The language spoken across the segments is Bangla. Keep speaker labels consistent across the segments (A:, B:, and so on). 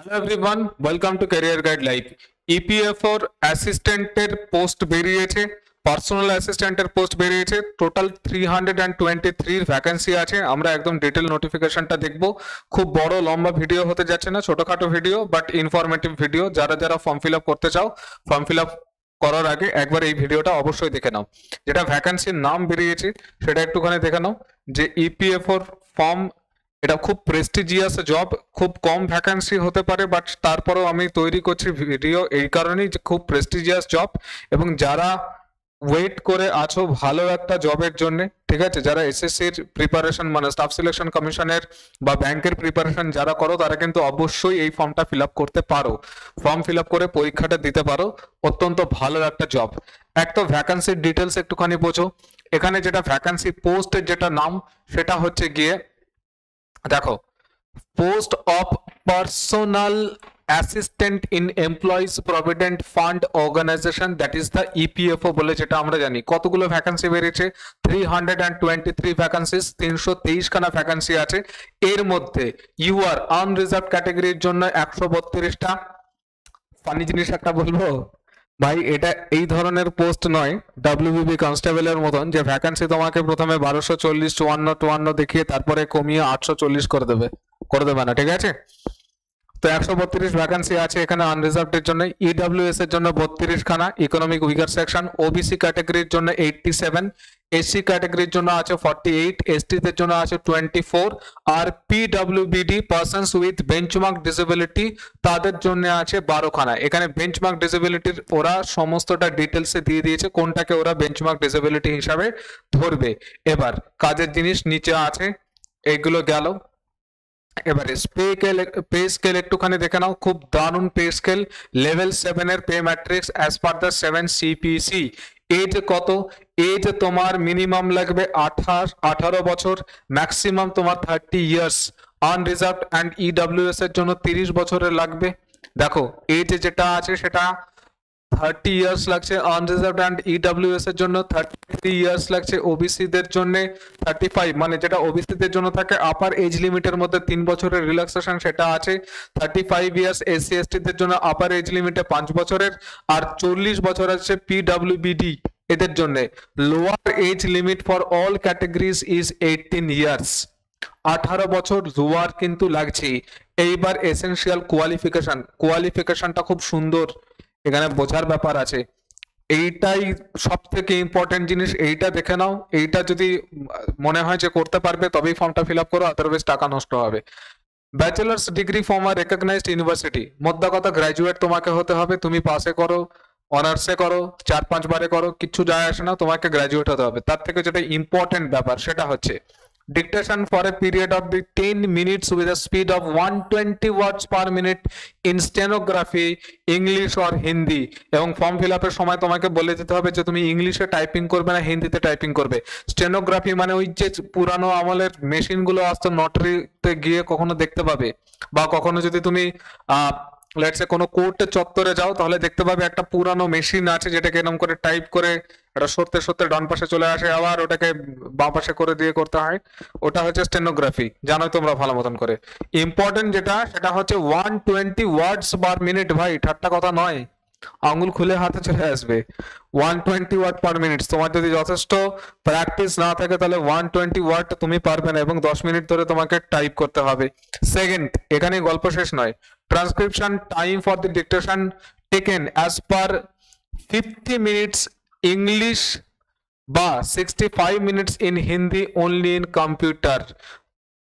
A: Hello everyone, welcome to career guide live. EPFO অ্যাসিস্ট্যান্টের পোস্ট বেরিয়েছে, পার্সোনাল অ্যাসিস্ট্যান্টের পোস্ট বেরিয়েছে। টোটাল 323 ভ্যাকেন্সি আছে। আমরা একদম ডিটেল নোটিফিকেশনটা দেখবো। খুব বড় লম্বা ভিডিও হতে যাচ্ছে না, ছোটখাটো ভিডিও বাট ইনফরমেটিভ ভিডিও। যারা যারা ফর্ম ফিল আপ করতে চাও, ফর্ম ফিল আপ করার আগে একবার এই ভিডিওটা অবশ্যই দেখে নাও। যেটা ভ্যাকেন্সির নাম বেরিয়েছে সেটা একটুখানি দেখে নাও। যে ইপিএফওর ফর্ম, এটা খুব প্রেস্টিজিয়াস জব, খুব কম ভ্যাকেন্সি হতে পারে বাট তারপরেও আমি তৈরি করছি ভিডিও এই কারণেই যে খুব প্রেস্টিজিয়াস জব। এবং যারা ওয়েট করে আছো ভালো একটা জবের জন্য, ঠিক আছে, যারা এসএসসির প্রিপারেশন মানে স্টাফ সিলেকশন কমিশনের বা ব্যাংকের প্রিপারেশন যারা করো, তারা কিন্তু অবশ্যই এই ফর্মটা ফিল আপ করতে পারো। ফর্ম ফিল আপ করে পরীক্ষাটা দিতে পারো, অত্যন্ত ভালো একটা জব। এক তো ভ্যাকেন্সির ডিটেলস একটুখানি বোঝো। এখানে যেটা ভ্যাকেন্সি পোস্টের যেটা নাম সেটা হচ্ছে গিয়ে দেখো, post of personal assistant in employees provident fund organisation, that is the EPFO বলে যেটা আমরা জানি। কতগুলো ভ্যাকেন্সি বেরিয়েছে? 323 ভ্যাকেন্সিস, 323 খানা ভ্যাকেন্সি আছে। এর মধ্যে ইউআর আনরিজার্ভ ক্যাটাগরির জন্য 132টা। ফানি জিনিস একটা বলবো ভাই, এটা এই ধরনের পোস্ট নয় ডাব্লিউবিপি কনস্টেবলের মতন যে ভ্যাকেন্সি তোমাকে প্রথমে 1240 54 দেখিয়ে তারপরে কমিয়ে 840 করে দেবে না, ঠিক আছে। তো 132 ভ্যাকেন্সি আছে এখানে আনরিজার্ভড এর জন্য। ইডব্লিউএস এর জন্য 32 খানা, ইকোনমিক উইকার সেকশন। ওবিসি ক্যাটাগরির জন্য 87, এসসি ক্যাটাগরির জন্য আছে 48, এসটি দের জন্য আছে 24, আর পিডব্লিউবিডি পারসনস উইথ বেঞ্চমার্ক ডিসেবিলিটি তাদের জন্য আছে 12 খানা। এখানে বেঞ্চমার্ক ডিসেবিলিটির ওরা সমস্তটা ডিটেলসে দিয়ে দিয়েছে, কোনটাকে ওরা বেঞ্চমার্ক ডিসেবিলিটি হিসাবে ধরবে। এবার কাজের জিনিস নিচে আছে, এইগুলো গেল। এবারে পে স্কেল একটুখানি দেখে নাও, খুব দারুণ পে স্কেল। লেভেল 7 এর pay matrix as per the 7 CPC. Age কত? এজ তোমার মিনিমাম লাগবে 18 বছর, ম্যাক্সিমাম তোমার 30 ইয়ার্স। আনরিজার্ভড অ্যান্ড ইডব্লিউএস এর জন্য 30 বছরের লাগবে। দেখো এজ যেটা আছে সেটা 30 ইয়ার্স লাগছে আনরিজার্ভড অ্যান্ড ইডব্লিউএস এর জন্য, 33 ইয়ার্স লাগছে ওবিসি দের জন্য, 35 মানে যেটা ওবিসি দের জন্য থাকে আপার এজ লিমিটের মধ্যে 3 বছরের রিল্যাক্সেশন সেটা আছে, 35 ইয়ার্স এসসি এসটি দের জন্য আপার এজ লিমিটে 5 বছরের, আর 40 বছর আছে পিডব্লিউবিডি এদের জন্য। Lower age limit for all categories is 18 years. 18 বছর লোয়ার কিন্তু লাগছে। এইবার এসেনশিয়াল কোয়ালিফিকেশনটা খুব সুন্দর, এখানে বোঝার ব্যাপার আছে। এইটাই সব থেকে ইম্পর্টেন্ট জিনিস, এইটা দেখে নাও। এইটা যদি মনে হয় যে করতে পারবে তবেই ফর্মটা ফিল আপ করো, আদারওয়াইজ টাকা নষ্ট হবে। Bachelor's degree from a recognised university, মোদ্দা কথা গ্রাজুয়েট তোমাকে হতে হবে। তুমি পাসে করো, অনার্সে করো, 4-5 বারে করো, কিচ্ছু যায় আসে না, তোমাকে গ্রাজুয়েট হতে হবে। তার থেকে যেটা ইম্পর্টেন্ট ব্যাপার সেটা হচ্ছে dictation for a period of 10 minutes with a speed of 120 words per minute in stenography, English or Hindi. এবং ফর্ম ফিল আপের সময় তোমাকে বলে দিতে হবে যে তুমি ইংলিশে টাইপিং করবে না হিন্দিতে টাইপিং করবে। স্টেনোগ্রাফি মানে ওই যে পুরানো আমলের মেশিনগুলো আসতো, নটারিতে গিয়ে কখনো দেখতে পাবে, বা কখনো যদি তুমি লেটসে কোনো কোর্টে চত্বরে যাও তাহলে দেখতে পাবে একটা পুরানো মেশিন আছে যেটাকে এরকম করে টাইপ করে এটা সরতে সরতে ডান পাশে চলে আসে, আবার ওটাকে বাঁ পাশে করে দিয়ে করতে হয়। ওটা হচ্ছে স্টেনোগ্রাফি, জানো তোমরা ভালো মতন করে। ইম্পর্টেন্ট যেটা সেটা হচ্ছে 120 ওয়ার্ডস পার মিনিট। ভাই ঠাট্টা কথা নয়, আঙুল খুলে হাতে চলে আসবে। 120 ওয়ার্ড পার মিনিট। তোমার যদি যথেষ্ট প্র্যাকটিস না থাকে তাহলে 120 ওয়ার্ড তুমি পারবে না, এবং 10 মিনিট ধরে তোমাকে টাইপ করতে হবে। সেকেন্ড, এখানে গল্প শেষ নয়। Transcription time for the dictation taken as per 50 minutes English বা 65 minutes in Hindi only in computer.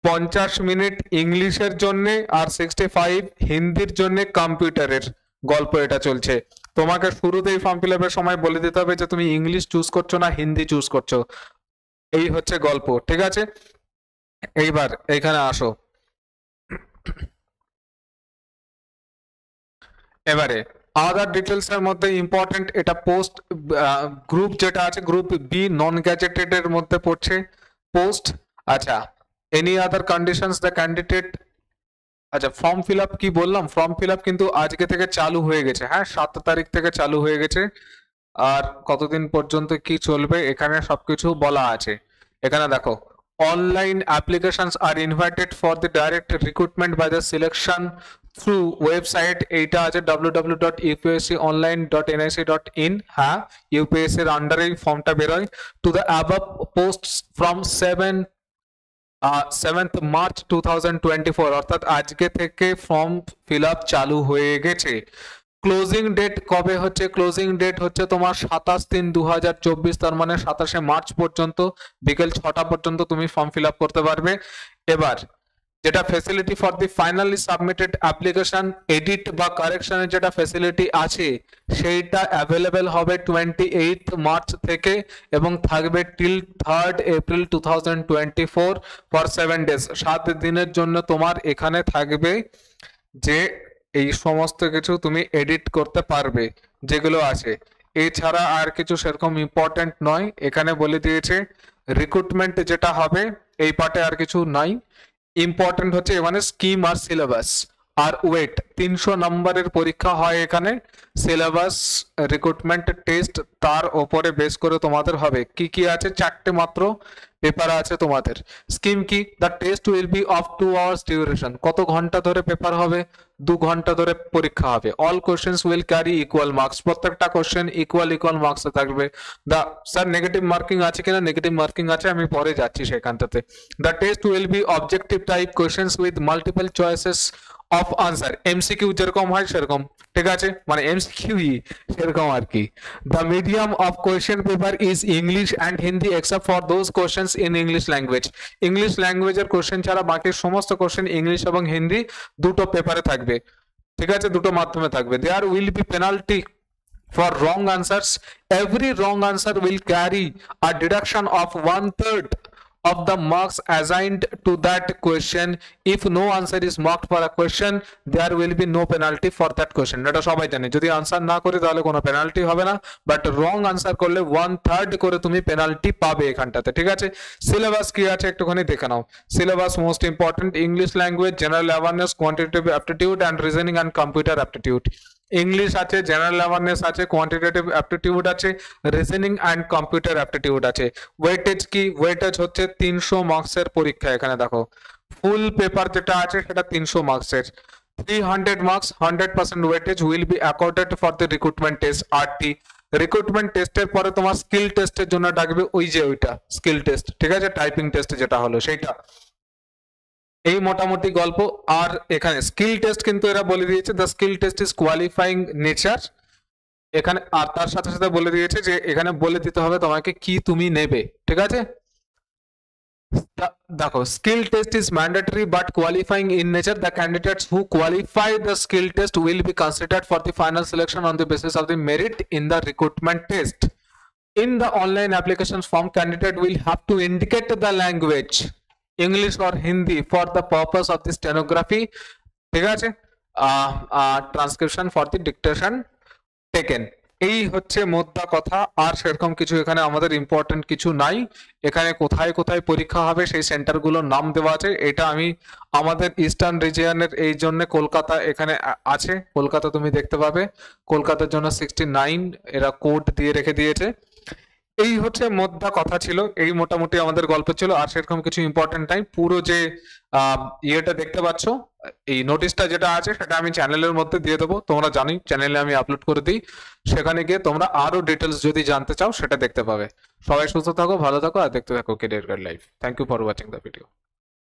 A: 50 minute ইংলিশের জন্য আর 65 হিন্দির জন্য কম্পিউটারের গল্প এটা চলছে। তোমাকে শুরুতেই ফর্ম ফিল আপের সময় বলে দিতে হবে যে তুমি ইংলিশ চুজ করছো না হিন্দি চুজ করছো। এই হচ্ছে গল্প, ঠিক আছে। এইবার এইখানে আসো। এবারে আদার ডিটেলস এর মধ্যে ইম্পর্টেন্ট, এটা পোস্ট গ্রুপ যেটা আছে গ্রুপ বি নন গ্যাজেটেড এর মধ্যে পড়ছে পোস্ট। আচ্ছা, any other conditions the candidate. আচ্ছা, ফর্ম ফিল আপ কি বললাম, ফর্ম ফিল আপ কিন্তু আজকে থেকে চালু হয়ে গেছে। হ্যাঁ, 7 তারিখ থেকে চালু হয়ে গেছে। আর কতদিন পর্যন্ত কি চলবে এখানে সবকিছু বলা আছে। এখানে দেখো, online applications are invited for the direct recruitment by the selection through website এইটা আছে www.upsconline.nic.in। হ্যাঁ, ইউপিএসসি এর আন্ডারেই ফর্মটা বেরোয়। To the above posts from 7th March 2024, অর্থাৎ আজকে থেকে ফর্ম ফিল আপ চালু হয়ে গেছে। ক্লোজিং ডেট কবে হচ্ছে? ক্লোজিং ডেট হচ্ছে তোমার 27/3/2024, তার মানে 27শে মার্চ পর্যন্ত বিকেল 6টা পর্যন্ত তুমি ফর্ম ফিল আপ করতে পারবে। এবার যেটা facility for the finally submitted application edit বা কারেকশনের যেটা ফেসিলিটি আছে সেইটা অ্যাভেলেবেল হবে 28 মার্চ থেকে এবং থাকবে till 3rd April 2024 for 7 days. 7 দিনের জন্য তোমার এখানে থাকবে যে এই সমস্ত কিছু তুমি এডিট করতে পারবে যেগুলো আছে। এছাড়া আর কিছু সেরকম ইম্পর্টেন্ট নয়, এখানে বলে দিয়েছে রিক্রুটমেন্ট যেটা হবে এই পার্টে আর কিছু নাই। ইম্পর্টেন্ট হচ্ছে এখানে স্কিম আর সিলেবাস আর ওয়েট। 300 নম্বরের পরীক্ষা হয় এখানে, সিলেবাস রিক্রুটমেন্ট টেস্ট তার ওপরে বেস করে তোমাদের হবে। কি কি আছে? 4টে মাত্র পেপার আছে তোমাদের। স্কিম কি? The test will B of 2 hours duration. কত ঘন্টা ধরে পেপার হবে? 2 ঘন্টা ধরে পরীক্ষা হবে। All questions will carry equal marks, প্রত্যেকটা কোশ্চেন ইকুয়াল মার্কস থাকবে। দা স্যার নেগেটিভ মার্কিং আছে কিনা? নেগেটিভ মার্কিং আছে, আমি পরে যাচ্ছি সেখানটাতে। The test will be objective type questions with multiple choices of answer. MCQ যেরকম হয় সেরকম, ঠিক আছে, মানে এমসিকিউই সেরকম আর কি। The medium of question paper is English and Hindi except for those questions in English language. English ল্যাঙ্গুয়েজের কোশ্চেন ছাড়া বাকি সমস্ত কোশ্চেন ইংলিশ এবং হিন্দি দুটো পেপারে থাকবে, ঠিক আছে, দুটো মাধ্যমে থাকবে। There will be penalty for wrong answers. Every wrong answer will carry a deduction of 1/3 of the marks assigned to that question. If no answer is marked for a question, there will be no penalty for that question. এটা সবাই জানে, যদি আনসার না করি তাহলে কোনো পেনাল্টি হবে না, বাট রং আনসার করলে 1/3 করে তুমি পেনাল্টি পাবে এখানটাতে, ঠিক আছে। সিলেবাস কি আছে একটুখানি দেখে নাও। Syllabus most important, English language, general awareness, quantitative aptitude and reasoning and computer aptitude. English আছে, জেনারেল অ্যাওয়ারনেস আছে, কোয়ান্টিটেটিভ অ্যাপটিটিউড আছে, রিজনিং অ্যান্ড কম্পিউটার অ্যাপটিটিউড আছে। ওয়েটেজ কি? ওয়েটেজ হচ্ছে 300 মার্কসের পরীক্ষা। এখানে দেখো ফুল পেপার যেটা আছে সেটা 300 মার্কসের। 300 marks 100% weightage will be অ্যাকর্ডেড for the recruitment test. RT recruitment টেস্টের পরে তোমার স্কিল টেস্টের জন্য ডাকবে, ওই যে ওইটা স্কিল টেস্ট, ঠিক আছে, টাইপিং টেস্ট যেটা হলো সেইটা। এই মোটামুটি গল্প। আর এখানে স্কিল টেস্ট কিন্তু এরা বলে দিয়েছে the skill test is qualifying nature এখানে, আর তার সাথে সাথে বলে দিয়েছে যে এখানে বলে দিতে হবে তোমাকে কি তুমি নেবে, ঠিক আছে। দেখো skill test is mandatory but qualifying in nature. The candidates who qualify the skill test will be considered for the final selection on the basis of the merit in the recruitment test. In the online application form, candidate will have to indicate the language English or Hindi for the purpose of the stenography, ঠিক আছে, transcription for the dictation taken. এই হচ্ছে মোদ্দা কথা। আর সেরকম কিছু এখানে আমাদের ইম্পর্টেন্ট কিছু নাই। এখানে কোথায় কোথায় পরীক্ষা হবে সেই সেন্টারগুলোর নাম দেওয়া আছে। এটা আমি আমাদের ইস্টার্ন রিজিয়নের এই জন্য কলকাতা এখানে আছে, কলকাতা তুমি দেখতে পাবে, কলকাতার জন্য 69 এরা কোড দিয়ে রেখে দিয়েছে। এই হচ্ছে মোদ্দা কথা ছিল, এই মোটামুটি আমাদের গল্প ছিল। আর সেরকম কিছু ইম্পর্টেন্ট নাই। পুরো যে ইয়েটা দেখতে পাচ্ছ, এই নোটিশটা যেটা আছে সেটা আমি চ্যানেলের মধ্যে দিয়ে দেবো, তোমরা জানি চ্যানেলে আমি আপলোড করে দিই, সেখানে গিয়ে তোমরা আরো ডিটেলস যদি জানতে চাও সেটা দেখতে পাবে। সবাই সুস্থ থাকো, ভালো থাকো আর দেখতে থাকো career guide life. Thank you for watching the video.